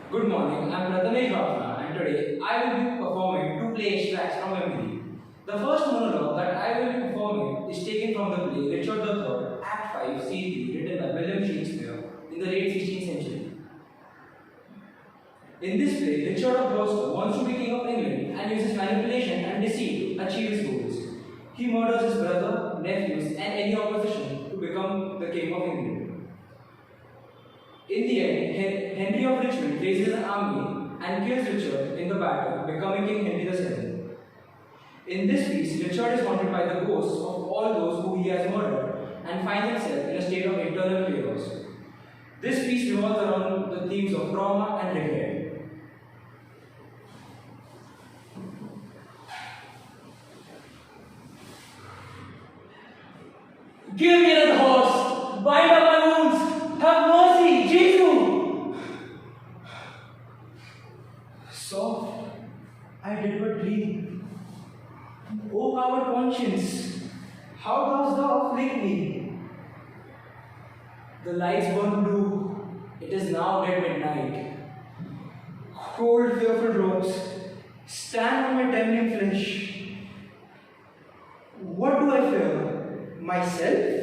Good morning, I'm Prathamesh Bafna and today I will be performing two play extracts from memory. The first monologue that I will be performing is taken from the play Richard III, Act 5, Scene 3, written by William Shakespeare in the late 16th century. In this play, Richard of Gloucester wants to be king of England and uses manipulation and deceit to achieve his goals. He murders his brother, nephews and any opposition to become the king of England. In the end, Henry of Richmond raises an army and kills Richard in the battle, becoming King Henry VII. In this piece, Richard is haunted by the ghosts of all those who he has murdered and finds himself in a state of internal chaos. This piece revolves around the themes of trauma and regret. Give me another horse! Bind up my wounds! Have mercy, Jesus! Soft, I did but dream. O coward conscience, how dost thou afflict me? The lights burn blue, it is now dead midnight. Cold, fearful drops stand on my trembling flesh. What do I fear? Myself?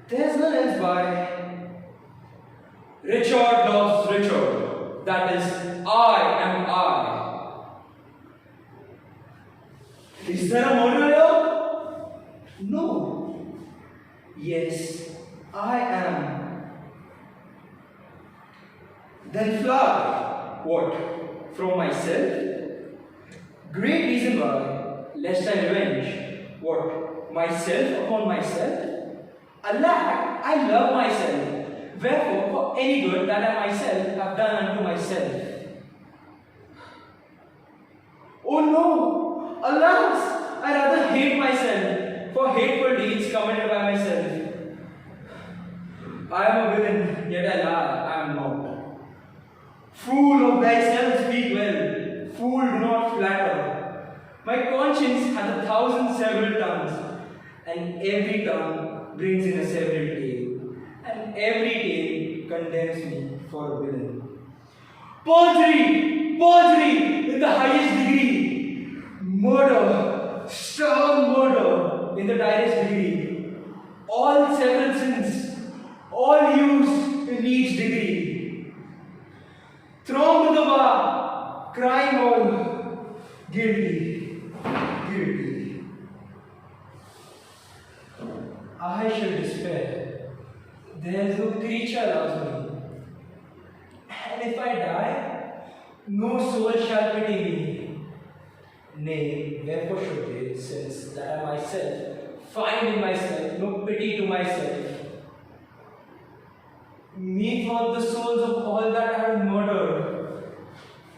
There's none else by. Richard loves Richard. That is, I am I. Is there a murderer here? No. Yes, I am. Then fly. What? From myself? Great reason why, lest I revenge. What? Myself upon myself? Alack, I love myself. Wherefore, for any good that I myself have done unto myself. Oh no! Alas! I rather hate myself for hateful deeds committed by myself. I am a villain, yet I lie, I am not. Fool of thyself, speak well. Fool, do not flatter. My conscience hath 1,000 several tongues, and every tongue brings in a several tale, and every tale condemns me for a villain. Perjury! Perjury in the highest degree! Murder! Stern murder in the direst degree! All several sins, all used in each degree. Thrown to the bar, crying all, guilty. Guilty. I shall despair. There is no creature loves me. And if I die, no soul shall pity me. Nay, wherefore should they, since that I myself find in myself no pity to myself? Methought the souls of all that I have murdered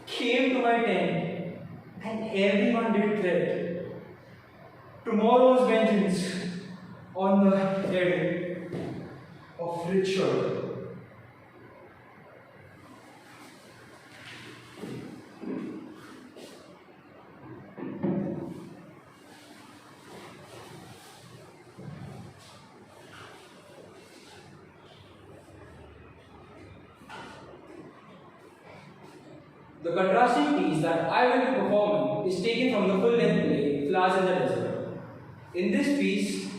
came to my tent, and everyone did threat tomorrow's vengeance on the head of Richard. The contrasting piece that I will be performing is taken from the full-length play Flowers in the Desert. In this piece,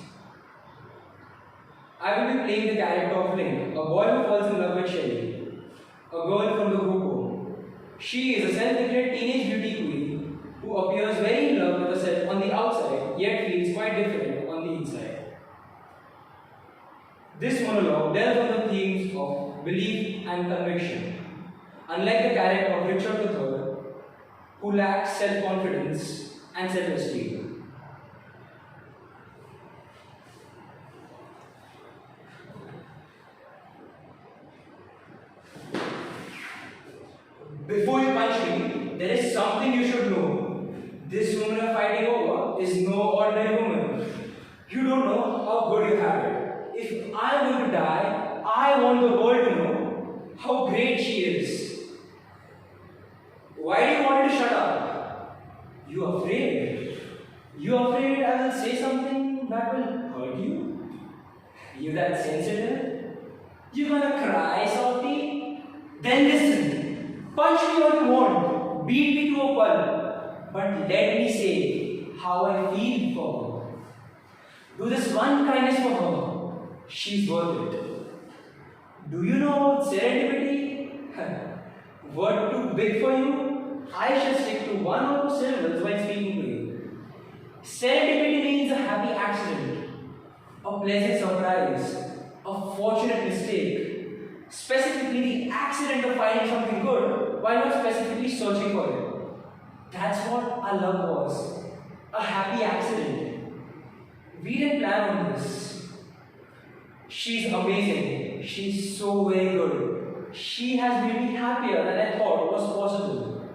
I will be playing the character of Link, a boy who falls in love with Shelley, a girl from the group home. She is a self-declared teenage beauty queen who appears very in love with herself on the outside, yet feels quite different on the inside. This monologue delves on the themes of belief and conviction. Unlike the character of Richard III, who lacks self-confidence and self-esteem. Before you punch me, there is something you should know. This woman you are fighting over is no ordinary woman. You don't know how good you have it. If I am going to die, I want the world to know how great she is. Why do you want me to shut up? You are afraid. You are afraid I will say something that will hurt you? You that sensitive? You gonna cry, Salty? Then Then listen. Punch me all you want. Beat me to a pulp. But let me say how I feel for her. Do this one kindness for her. She's worth it. Do you know about serendipity? Word too big for you? I shall stick to one or two syllables while speaking to you. Serendipity means a happy accident, a pleasant surprise, a fortunate mistake. Specifically, the accident of finding something good while not specifically searching for it. That's what our love was. A happy accident. We didn't plan on this. She's amazing. She's so very good. She has made me happier than I thought was possible.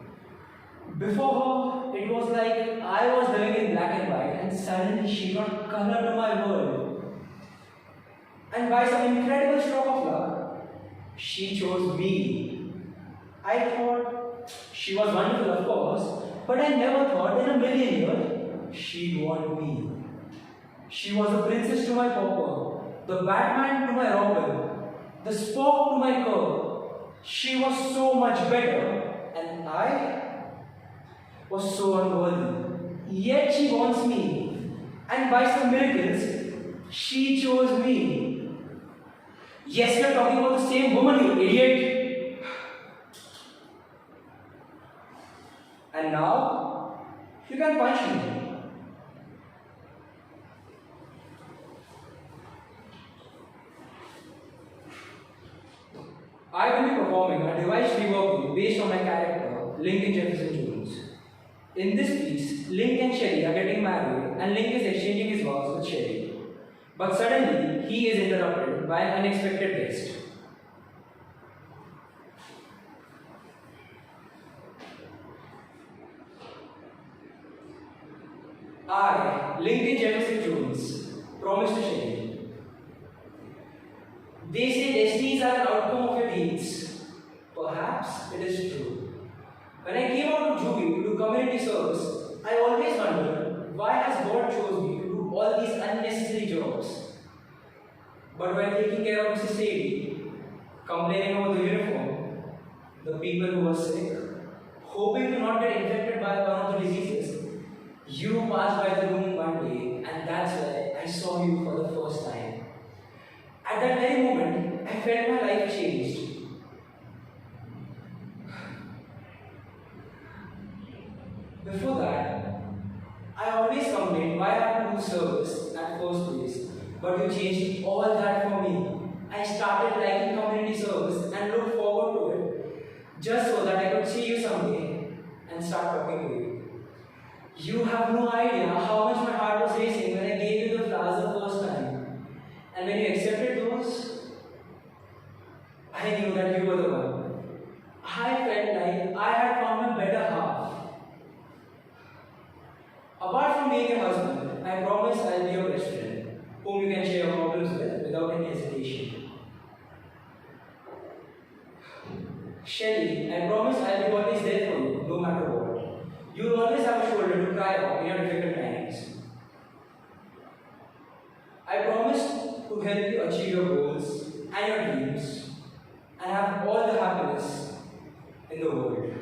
Before her, it was like I was living in black and white, and suddenly she brought color to my world. And by some incredible stroke of luck, she chose me. I thought she was wonderful, of course, but I never thought in a million years she'd want me. She was the princess to my pauper, the Batman to my Robin, the Spock to my Kirk. She was so much better, and I was so unworthy. Yet she wants me, and by some miracles, she chose me. Yes, we are talking about the same woman, you idiot. And now, you can punch me. I will be performing a devised reworking based on my character, Lincoln Jefferson Jones. In this piece, Link and Sherry are getting married, and Link is exchanging his vows with Sherry. But suddenly, he is interrupted by an unexpected guest. I, Lincoln Jefferson Jones, promise to Sherry. They say destinies are an outcome of your deeds. Perhaps it is true. When I came out of juvie to do community service, I always wondered why has God chose me to do all these unnecessary jobs. But while taking care of Mrs. Sadie, complaining over the uniform, the people who were sick, hoping to not get infected by one of the diseases, you passed by the room one day, and that's where I saw you for the first time. At that very moment, I felt my life changed. Before that, I always complained why I had to do service at first place, but you changed all that for me. I started liking community service and looked forward to it, just so that I could see you someday and start talking to you. You have no idea how much my heart was racing when I gave you the flowers the first time. And when you accepted those, I knew that you were the one. I felt like I had found my better half. Apart from being a husband, I promise I'll be your best friend, whom you can share your problems with without any hesitation. Shelly, I promise I'll be always there for you, no matter what. You'll always have a shoulder to cry on in your difficult times. I promise to help you achieve your goals and your dreams and have all the happiness in the world.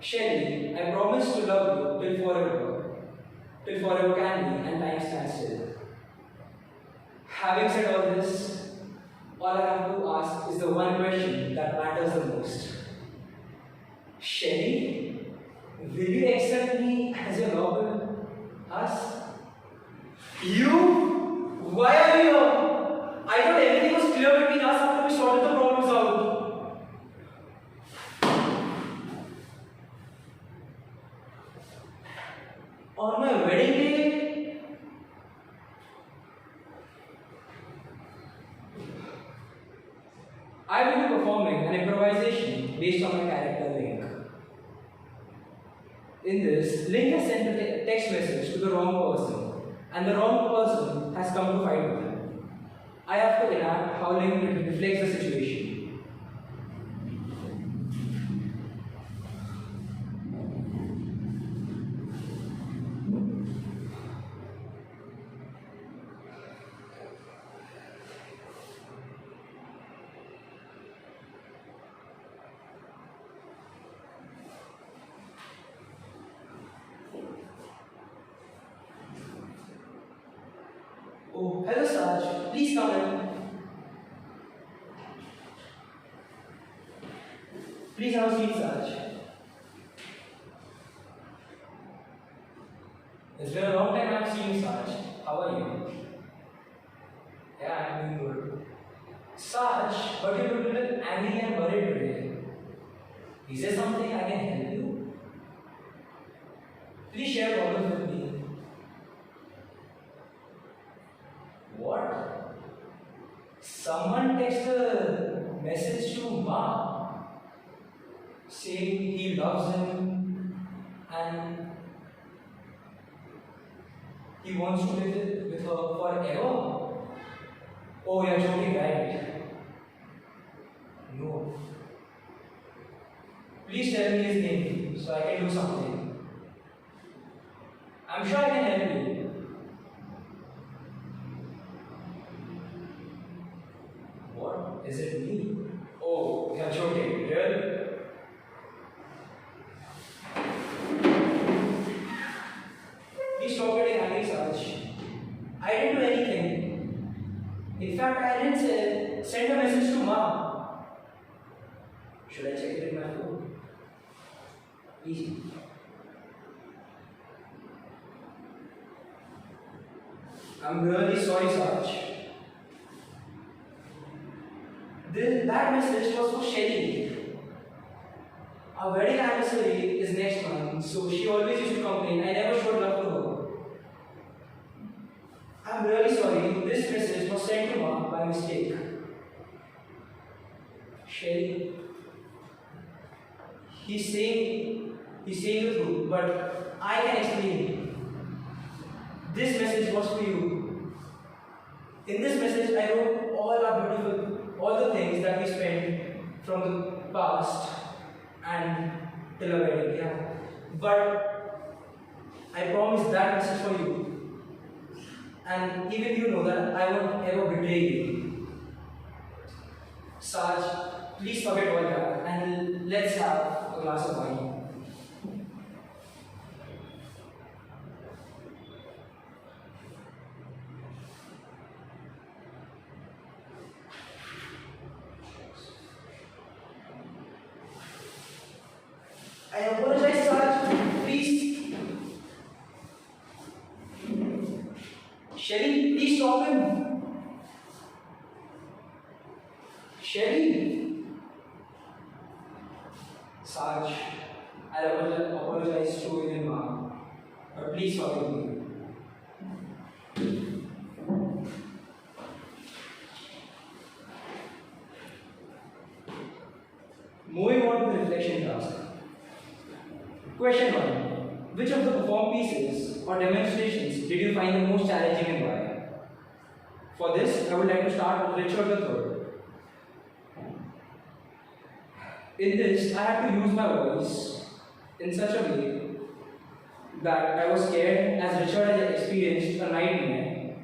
Shelly, I promise to love you till forever can be and time stands still. Having said all this, all I have to ask is the one question that matters the most. Shelly, will you accept me as your lover? Us? You? Why are you here? I thought everything was clear between us after we sorted the problems out. On my wedding day? I will be performing an improvisation based on my character Link. In this, Link has sent a text message to the wrong person, and the wrong person has come to fight with him. I have to enact how Link reflects the situation. Oh, hello Saj. Please come in. Please have a seat, Saj. It's been a long time I've seen you, Saj. How are you? Yeah, I'm doing good. Saj, but you look a little angry and worried today. Is there something I can help you? Please share problems with me. What? Someone texted a message to Ma saying he loves him and he wants to live with her forever. Oh, you're joking, right? No. Please tell me his name so I can do something. I'm sure I can help you. What? Is it me? Oh, you're joking, really? Please stop getting angry, Saj. I didn't do anything. In fact, I didn't send a message to Ma. Should I check it in my phone? Easy. I'm really sorry, Saj. That message was for Shelly. Our wedding anniversary is next month, so she always used to complain I never showed love to her. I'm really sorry, this message was sent to Ma by mistake. Shelly, he's saying the truth, but I can explain. This message was for you. In this message, I wrote all the things that we spent from the past and till our wedding, yeah. But I promised that message for you. And even you know that I won't ever betray you. Saj, please forget all that and let's have a glass of wine. I apologize, Saj. Please. Shelly, please stop him. Shelly. Saj, I apologize to you and Ma, but please forgive me. Moving on to the reflection task. Question 1. Which of the performed pieces or demonstrations did you find the most challenging and why? For this, I would like to start with Richard III. In this, I had to use my voice in such a way that I was scared as Richard had experienced a nightmare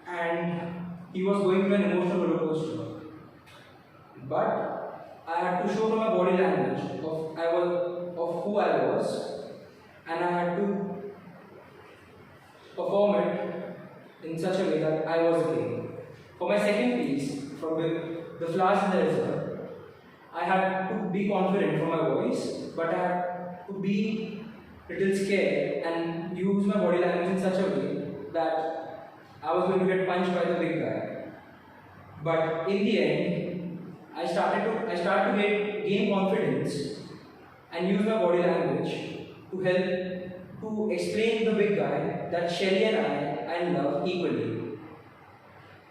and he was going through an emotional roller coaster. But I had to show from my body language of who I was, and I had to perform it in such a way that I was the king. For my second piece, from the flowers in the desert, I had to be confident from my voice, but I had to be a little scared and use my body language in such a way that I was going to get punched by the big guy. But in the end, I started to gain confidence and use my body language to help to explain to the big guy that Shelly and I love equally.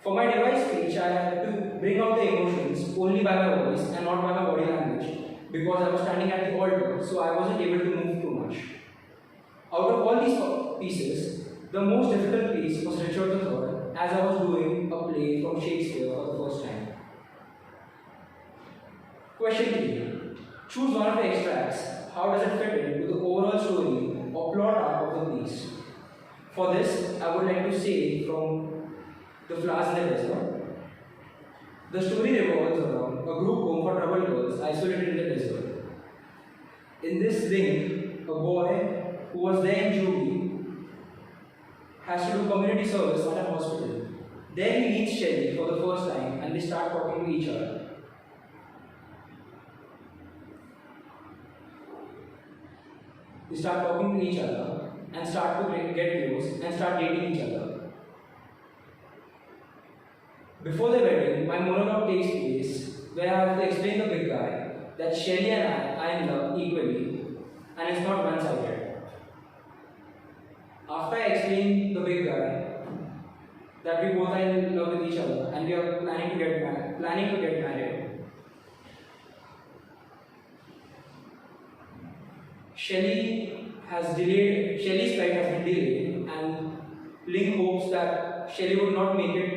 For my device speech, I had to bring out the emotions only by my voice and not by my body language because I was standing at the altar, so I wasn't able to move too much. Out of all these pieces, the most difficult piece was Richard III, as I was doing a play from Shakespeare for the first time. Question 3. Choose one of the extracts. How does it fit into the overall story or plot arc of the piece? For this, I would like to say from The Flowers in the Desert. The story revolves around a group home for troubled girls isolated in the desert. In this ring, a boy who was there in juvie has to do community service at a hospital. There he meets Shelley for the first time and they start talking to each other. They start talking to each other and start to get close and start dating each other. Before the wedding, my monologue takes place where I have to explain the big guy that Shelley and I are in love equally and it's not one-sided. After I explain the big guy that we both are in love with each other and we are planning to get married, Shelley's flight has been delayed and Link hopes that Shelley would not make it.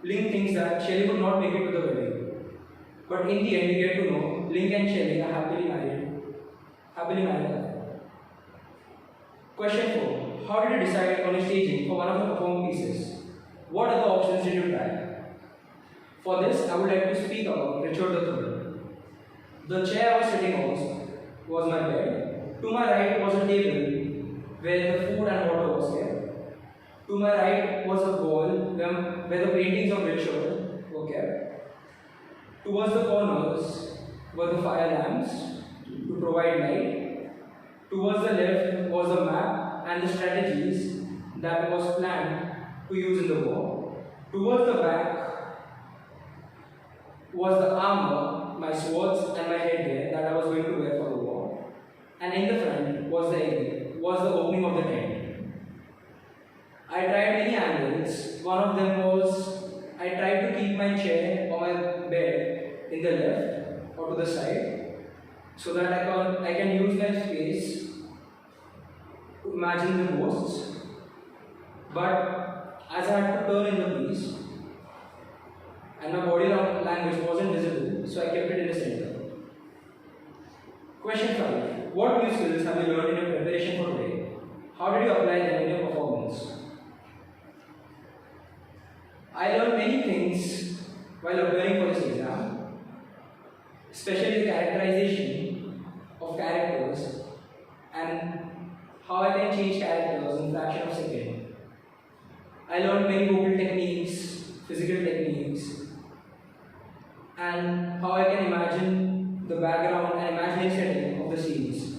Link thinks that Shelley would not make it to the wedding. But in the end, we get to know Link and Shelley are happily married. Question 4. How did you decide on a staging for one of the performed pieces? What other options did you try? For this, I would like to speak about Richard III. The chair I was sitting on was my bed. To my right was a table where the food and water was kept. To my right was a wall where the paintings of Richard were kept. Towards the corners were the fire lamps to provide light. Towards the left was the map and the strategies that was planned to use in the war. Towards the back was the armor, my swords and my headgear that I was going to wear for the war. And in the front was the opening of the tent. I tried many angles. One of them was I tried to keep my chair or my bed in the left or to the side so that I can use my space to imagine the ghosts. But as I had to turn in the piece and my body language wasn't visible, so I kept it in the center. Question 5. What new skills have you learned in your preparation for today? How did you apply them in your performance? I learned many things while preparing for this exam, especially the characterization of characters and how I can change characters in a fraction of a second. I learned many vocal techniques, physical techniques, and how I can imagine the background and imaginary setting of the scenes.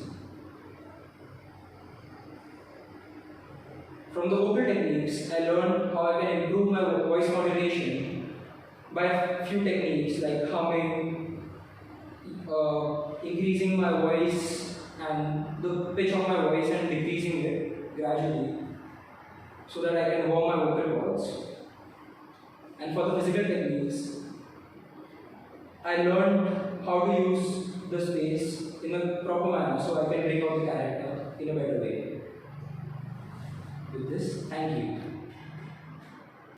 From the vocal techniques, I learned how I can improve my voice modulation by a few techniques like humming, increasing my voice and the pitch of my voice and decreasing it gradually so that I can warm my vocal cords. And for the physical techniques, I learned how to use the space in a proper manner so I can bring out the character in a better way. With this, thank you.